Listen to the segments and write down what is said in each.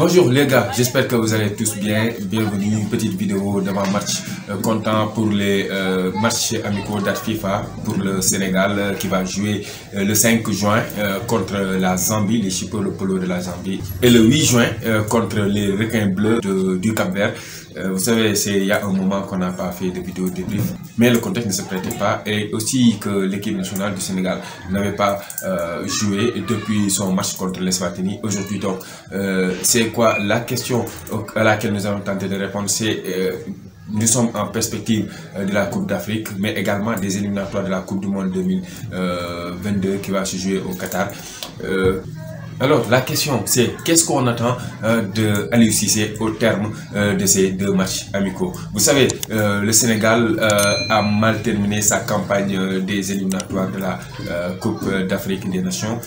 Bonjour les gars, j'espère que vous allez tous bien. Bienvenue, une petite vidéo d'avant-match comptant pour les matchs amicaux date FIFA pour le Sénégal qui va jouer le 5 juin contre la Zambie, les Chipolopolo de la Zambie, et le 8 juin contre les Requins Bleus du Cap-Vert. Vous savez, il y a un moment qu'on n'a pas fait de vidéo débrief, mais le contexte ne se prêtait pas, et aussi que l'équipe nationale du Sénégal n'avait pas joué depuis son match contre l'Eswatini. Aujourd'hui donc, c'est quoi la question à laquelle nous allons tenter de répondre? C'est nous sommes en perspective de la Coupe d'Afrique, mais également des éliminatoires de la Coupe du Monde 2022 qui va se jouer au Qatar. Alors la question c'est qu'est-ce qu'on attend de Aliou Cissé au terme de ces deux matchs amicaux? Vous savez, le Sénégal a mal terminé sa campagne des éliminatoires de la Coupe d'Afrique des Nations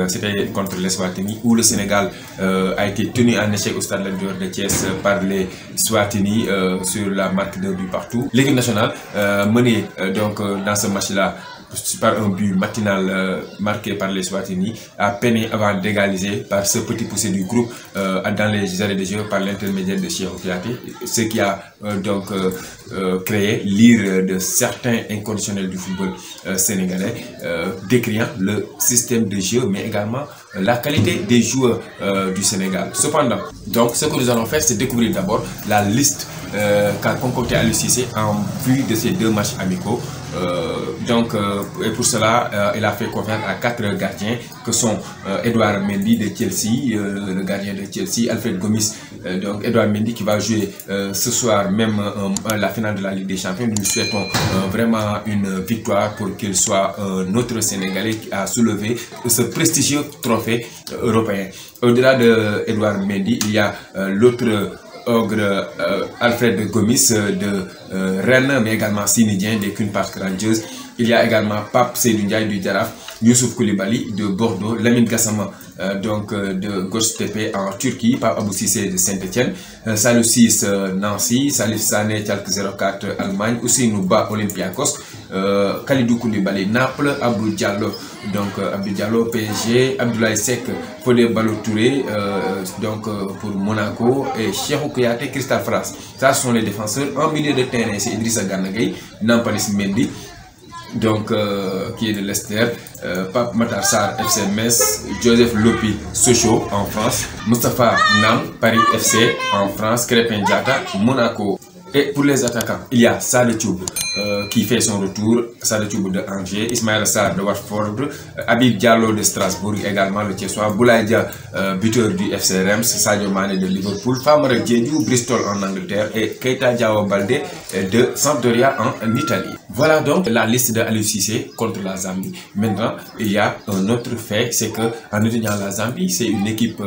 c'était contre l'Eswatini, où le Sénégal a été tenu en échec au stade Lat Dior de Thiès par les Swatini sur la marque de but partout. L'équipe nationale menée donc dans ce match-là par un but matinal marqué par les Swatini, a peiné avant d'égaliser par ce petit poussé du groupe dans les arrêts de jeu par l'intermédiaire de Cheikhou Kouyaté, ce qui a donc créé l'ire de certains inconditionnels du football sénégalais, décriant le système de jeu mais également la qualité des joueurs du Sénégal. Cependant, donc ce que nous allons faire, c'est découvrir d'abord la liste qu'a concocté Aliou Cissé en vue de ces deux matchs amicaux. Et pour cela, il a fait confiance à 4 gardiens que sont Edouard Mendy de Chelsea, le gardien de Chelsea, Alfred Gomis, donc Edouard Mendy qui va jouer ce soir même la finale de la Ligue des Champions. Nous lui souhaitons vraiment une victoire pour qu'il soit notre Sénégalais qui a soulevé ce prestigieux trophée européen. Au-delà de Edouard Mendy, il y a l'autre ogre Alfred Gomis de Rennes, mais également Sinidien des Queen Park Rangers. Il y a également Pape Seydou Ndiaye du Jaraaf, Youssouf Koulibaly de Bordeaux, Lamine Gassama donc de Göztepe en Turquie, Pape Abou Cissé de Saint-Etienne, Salou Ciss Nancy, Salif Sané Schalke 04 Allemagne, Ousseynou Ba Olympiakos, Kalidou Koulibaly Naples, Abdou Diallo donc Abdou Diallo PSG, Abdoulaye Seck Fodé Ballo-Touré donc pour Monaco, et Cheikhou Kouyaté Crystal Palace. Ça ce sont les défenseurs. En milieu de terrain, c'est Idrissa Gana Gueye, Nampalys Mendy donc qui est de Leicester, Pape Matar Sarr FC Metz, Joseph Lopi Sochaux en France, Moustapha Nam Paris FC en France, Krépin Diatta Monaco. Et pour les attaquants, il y a Saleh Thioub qui fait son retour, Saleh Thioub de Angers, Ismaïla Sarr de Watford, Habib Diallo de Strasbourg également le Thiessois, Boulaye Dia buteur du FC Reims, Sadio Mané de Liverpool, Famara Diédhiou Bristol en Angleterre et Keita Diao Baldé de Sampdoria en Italie. Voilà donc la liste de Aliou Cissé contre la Zambie. Maintenant, il y a un autre fait, c'est que en étudiant la Zambie, c'est une équipe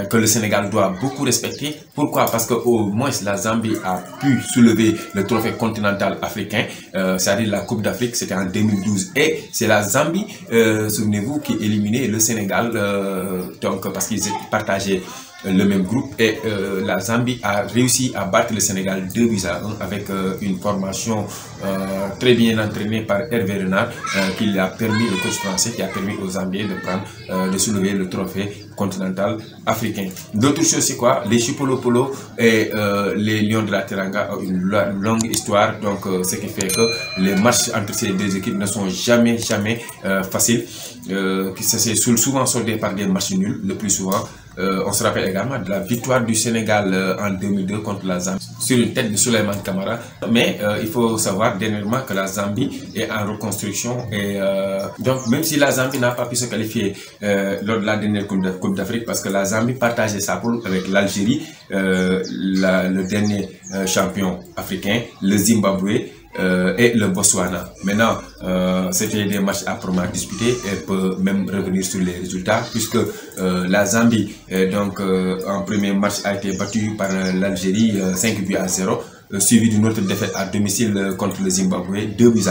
que le Sénégal doit beaucoup respecter. Pourquoi? Parce que au moins la Zambie a pu soulever le trophée continental africain, c'est-à-dire la Coupe d'Afrique, c'était en 2012. Et c'est la Zambie, souvenez-vous, qui éliminait le Sénégal, donc parce qu'ils partageaient le même groupe, et la Zambie a réussi à battre le Sénégal 2-1 avec une formation très bien entraînée par Hervé Renard, qui a permis, le coach français, qui a permis aux Zambiens de soulever le trophée continental africain. D'autres choses, c'est quoi? Les Chipolopolo et les Lions de la Teranga ont une longue histoire, donc ce qui fait que les matchs entre ces deux équipes ne sont jamais faciles, qui s'est souvent soldé par des matchs nuls le plus souvent. On se rappelle également de la victoire du Sénégal en 2002 contre la Zambie sur une tête de Souleymane Camara. Mais il faut savoir dernièrement que la Zambie est en reconstruction, et donc même si la Zambie n'a pas pu se qualifier lors de la dernière Coupe d'Afrique, parce que la Zambie partageait sa poule avec l'Algérie, le dernier champion africain, le Zimbabwe et le Botswana. Maintenant, c'était des matchs âprement disputés, et peut même revenir sur les résultats, puisque la Zambie donc en premier match a été battue par l'Algérie 5-0, suivi d'une autre défaite à domicile contre le Zimbabwe 2-1.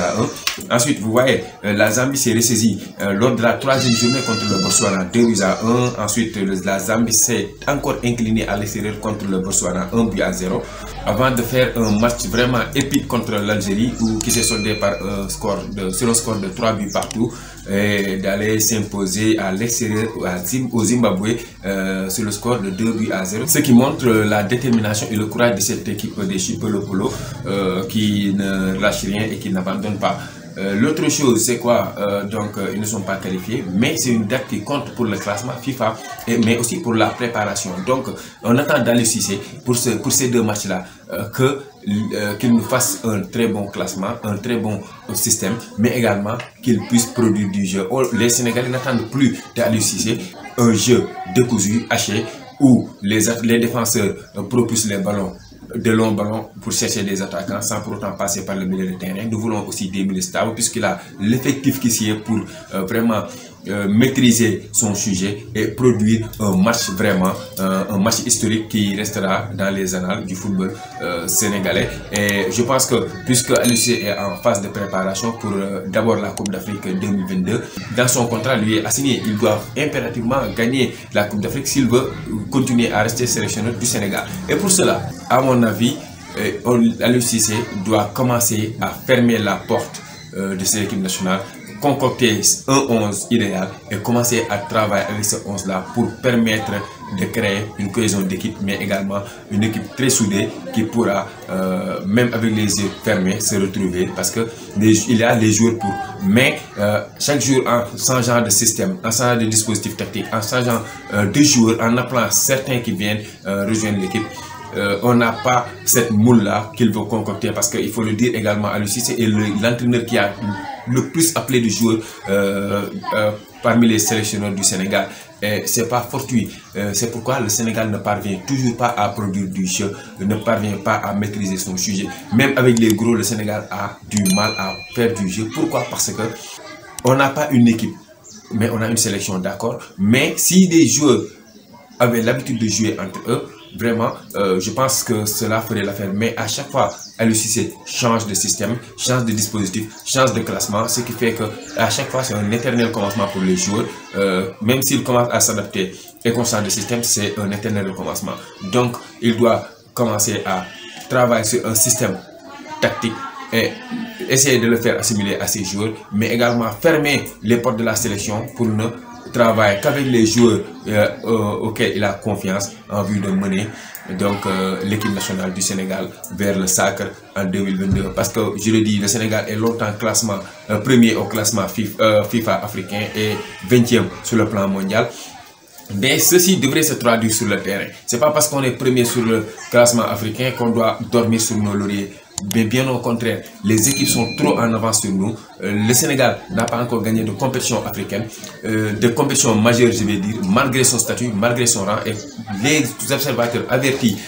Ensuite, vous voyez, la Zambie s'est ressaisie lors de la 3e journée contre le Botswana 2-1. Ensuite, la Zambie s'est encore inclinée à l'extérieur contre le Botswana 1-0, avant de faire un match vraiment épique contre l'Algérie, qui s'est soldé par sur un score de 3 buts partout. et d'aller s'imposer à l'extérieur au Zimbabwe sur le score de 2-0. Ce qui montre la détermination et le courage de cette équipe des Chipolo Polo qui ne lâche rien et qui n'abandonne pas. L'autre chose, c'est quoi? Ils ne sont pas qualifiés, mais c'est une date qui compte pour le classement FIFA, mais aussi pour la préparation. Donc, on attend d'Aliou Cissé pour ces deux matchs-là qu'il nous fasse un très bon classement, un très bon système, mais également qu'il puisse produire du jeu. Les Sénégalais n'attendent plus d'Aliou Cissé un jeu décousu, haché, où les défenseurs propulsent les ballons, de longs ballons pour chercher des attaquants sans pour autant passer par le milieu de terrain. Nous voulons aussi des milieux stables puisqu'il a l'effectif qui s'y est pour vraiment maîtriser son sujet et produire un match vraiment, un match historique qui restera dans les annales du football sénégalais. Et je pense que puisque Aliou Cissé est en phase de préparation pour d'abord la Coupe d'Afrique 2022, dans son contrat lui est assigné, il doit impérativement gagner la Coupe d'Afrique s'il veut continuer à rester sélectionneur du Sénégal. Et pour cela, à mon avis, Aliou Cissé doit commencer à fermer la porte de cette équipe nationale, concocter un 11 idéal et commencer à travailler avec ce 11 là pour permettre de créer une cohésion d'équipe, mais également une équipe très soudée qui pourra même avec les yeux fermés se retrouver, parce que il y a les joueurs pour, mais chaque jour en changeant de système, en changeant de dispositif tactique, en changeant de joueurs, en appelant certains qui viennent rejoindre l'équipe, on n'a pas cette moule là qu'il veut concocter, parce qu'il faut le dire également, Aliou Cissé est l'entraîneur qui a le plus appelé de joueurs parmi les sélectionneurs du Sénégal. Et c'est pas fortuit. C'est pourquoi le Sénégal ne parvient toujours pas à produire du jeu, ne parvient pas à maîtriser son sujet. Même avec les gros, le Sénégal a du mal à faire du jeu. Pourquoi? Parce que on n'a pas une équipe, mais on a une sélection, d'accord. Mais si des joueurs avaient l'habitude de jouer entre eux, vraiment, je pense que cela ferait l'affaire. Mais à chaque fois, Aliou Cissé change de système, change de dispositif, change de classement, ce qui fait que à chaque fois c'est un éternel commencement pour les joueurs. Même s'ils commencent à s'adapter et qu'on change de système, c'est un éternel recommencement. Donc, il doit commencer à travailler sur un système tactique et essayer de le faire assimiler à ses joueurs, mais également fermer les portes de la sélection pour ne travailler qu'avec les joueurs auxquels il a confiance en vue de mener l'équipe nationale du Sénégal vers le sacre en 2022. Parce que je le dis, le Sénégal est longtemps classement premier au classement FIFA africain et 20e sur le plan mondial. Mais ceci devrait se traduire sur le terrain. C'est pas parce qu'on est premier sur le classement africain qu'on doit dormir sur nos lauriers. Mais bien au contraire, les équipes sont trop en avance sur nous. Le Sénégal n'a pas encore gagné de compétition africaine, de compétition majeure, je vais dire, malgré son statut, malgré son rang. Et les observateurs avertis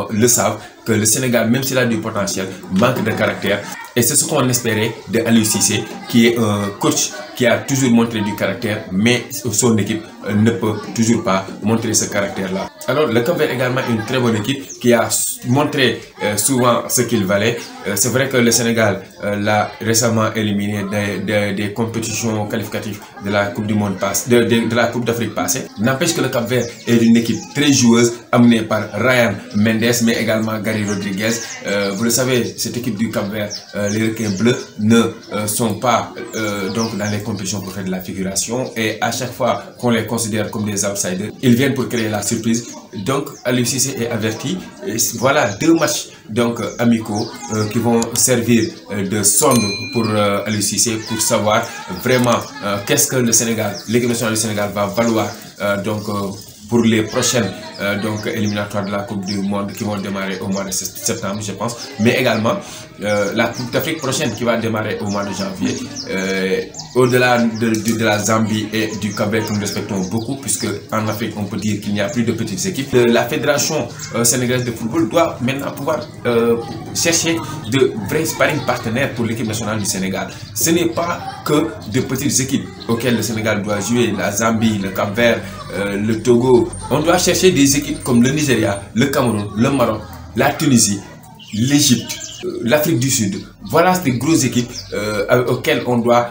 le savent que le Sénégal, même s'il a du potentiel, manque de caractère. Et c'est ce qu'on espérait de Aliou Cissé, qui est un coach qui a toujours montré du caractère, mais son équipe ne peut toujours pas montrer ce caractère-là. Alors, le Cap-Vert également une très bonne équipe qui a montré souvent ce qu'il valait. C'est vrai que le Sénégal l'a récemment éliminé des compétitions qualificatives de la Coupe du Monde de la Coupe d'Afrique passée. N'empêche que le Cap-Vert est une équipe très joueuse, amenée par Ryan Mendes, mais également Gary Rodriguez. Vous le savez, cette équipe du Cap-Vert, les requins bleus ne sont pas donc dans les compétitions pour faire de la figuration, et à chaque fois qu'on les considère comme des outsiders, ils viennent pour créer la surprise. Donc Aliou Cissé est averti. Et voilà deux matchs donc amicaux qui vont servir de sonde pour Aliou Cissé pour savoir vraiment qu'est-ce que le Sénégal, l'équipe nationale du Sénégal va valoir pour les prochaines éliminatoires de la Coupe du Monde qui vont démarrer au mois de septembre, je pense, mais également la Coupe d'Afrique prochaine qui va démarrer au mois de janvier. Au-delà de la Zambie et du Cap-Vert que nous respectons beaucoup, puisque en Afrique on peut dire qu'il n'y a plus de petites équipes, la Fédération sénégalaise de football doit maintenant pouvoir chercher de vrais sparring partenaires pour l'équipe nationale du Sénégal. Ce n'est pas que de petites équipes auxquelles le Sénégal doit jouer, la Zambie, le Cap-Vert, le Togo. On doit chercher des équipes comme le Nigeria, le Cameroun, le Maroc, la Tunisie, l'Égypte, l'Afrique du Sud. Voilà des grosses équipes auxquelles on doit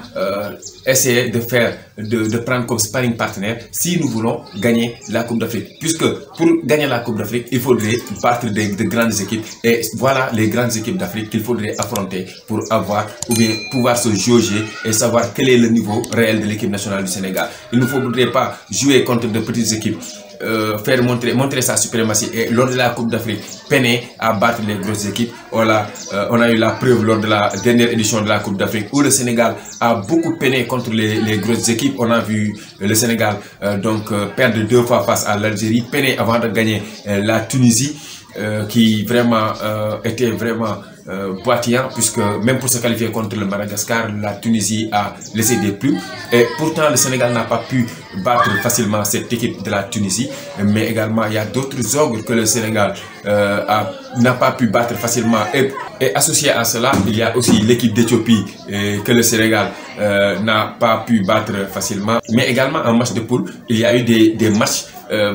essayer de faire de prendre comme sparring partenaire si nous voulons gagner la Coupe d'Afrique. Puisque pour gagner la Coupe d'Afrique, il faudrait battre de grandes équipes. Et voilà les grandes équipes d'Afrique qu'il faudrait affronter pour avoir ou bien pouvoir se jauger et savoir quel est le niveau réel de l'équipe nationale du Sénégal. Il ne faudrait pas jouer contre de petites équipes. Faire montrer sa suprématie et lors de la Coupe d'Afrique peiner à battre les grosses équipes. On a eu la preuve lors de la dernière édition de la Coupe d'Afrique où le Sénégal a beaucoup peiné contre les grosses équipes. On a vu le Sénégal perdre 2 fois face à l'Algérie, peiner avant de gagner la Tunisie qui vraiment était vraiment poitillant, puisque même pour se qualifier contre le Madagascar, la Tunisie a laissé des plumes. Et pourtant, le Sénégal n'a pas pu battre facilement cette équipe de la Tunisie. Mais également, il y a d'autres ogres que le Sénégal n'a pas pu battre facilement. Et associé à cela, il y a aussi l'équipe d'Éthiopie que le Sénégal n'a pas pu battre facilement. Mais également, en match de poule, il y a eu des matchs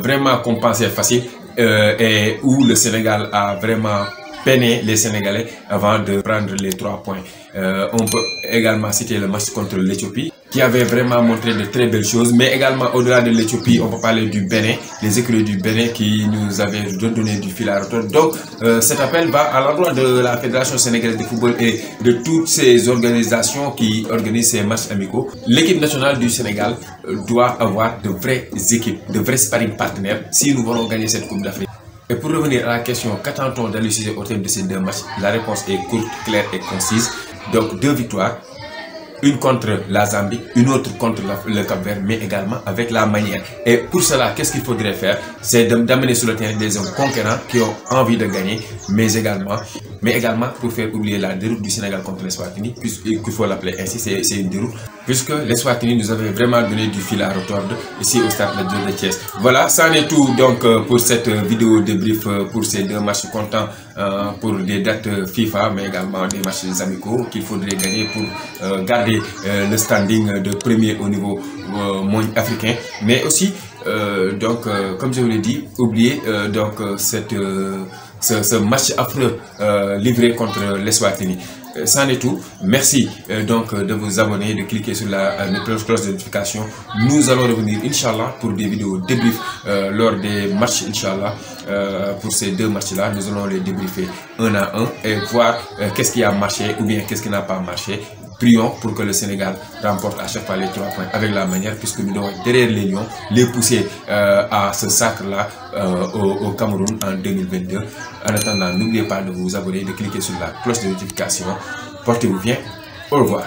vraiment qu'on pensait faciles et où le Sénégal a vraiment peiner les Sénégalais avant de prendre les 3 points. On peut également citer le match contre l'Éthiopie qui avait vraiment montré de très belles choses, mais également au-delà de l'Éthiopie, on peut parler du Bénin, les écuries du Bénin qui nous avaient donné du fil à retordre. Donc cet appel va à l'endroit de la Fédération sénégalaise de football et de toutes ces organisations qui organisent ces matchs amicaux. L'équipe nationale du Sénégal doit avoir de vraies équipes, de vrais sparring partenaires si nous voulons gagner cette Coupe d'Afrique. Et pour revenir à la question, qu'attend-on d'Aliou Cissé au terme de ces 2 matchs? La réponse est courte, claire et concise. Donc 2 victoires, une contre la Zambie, une autre contre le Cap-Vert, mais également avec la manière. Et pour cela, qu'est-ce qu'il faudrait faire? C'est d'amener sur le terrain des hommes conquérants qui ont envie de gagner, mais également pour faire oublier la déroute du Sénégal contre l'Eswatini, puisqu'il faut l'appeler ainsi, c'est une déroute, puisque l'Eswatini nous avait vraiment donné du fil à retordre ici au stade de Thiès. Voilà, ça en est tout donc pour cette vidéo débrief pour ces 2 matchs comptant pour des dates FIFA, mais également des matchs amicaux qu'il faudrait gagner pour garder le standing de premier au niveau africain, mais aussi comme je vous l'ai dit, oublier ce match affreux livré contre l'Eswatini. C'en est tout. Merci de vous abonner, de cliquer sur la cloche de notification. Nous allons revenir, Inch'Allah, pour des vidéos débrief lors des matchs, Inch'Allah. Pour ces 2 matchs-là, nous allons les débriefer un à un et voir qu'est-ce qui a marché ou bien qu'est-ce qui n'a pas marché. Prions pour que le Sénégal remporte à chaque fois les 3 points avec la manière, puisque nous devons être derrière les Lions, les pousser à ce sacre-là au Cameroun en 2022. En attendant, n'oubliez pas de vous abonner, de cliquer sur la cloche de notification. Portez-vous bien. Au revoir.